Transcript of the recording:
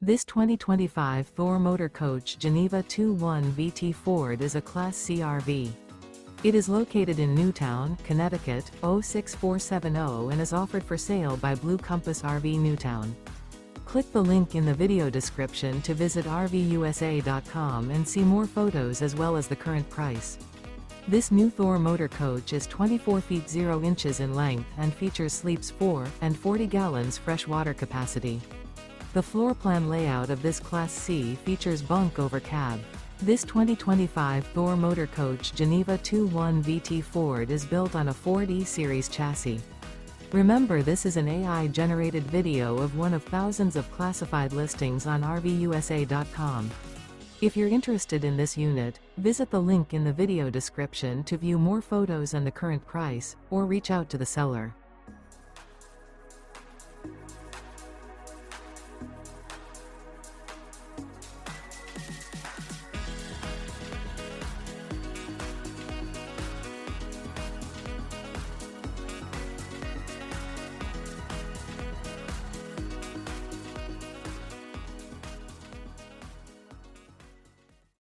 This 2025 Thor Motor Coach Geneva 2.1 VT Ford is a Class C RV. It is located in Newtown, Connecticut, 06470 and is offered for sale by Blue Compass RV Newtown. Click the link in the video description to visit RVUSA.com and see more photos as well as the current price. This new Thor Motor Coach is 24 feet 0 inches in length and features sleeps 4 and 40 gallons fresh water capacity. The floor plan layout of this Class C features Bunk Over Cab. This 2025 Thor Motor Coach Geneva 2.1 VT Ford is built on a Ford E-Series chassis. Remember, this is an AI-generated video of one of thousands of classified listings on RVUSA.com. If you're interested in this unit, visit the link in the video description to view more photos and the current price, or reach out to the seller.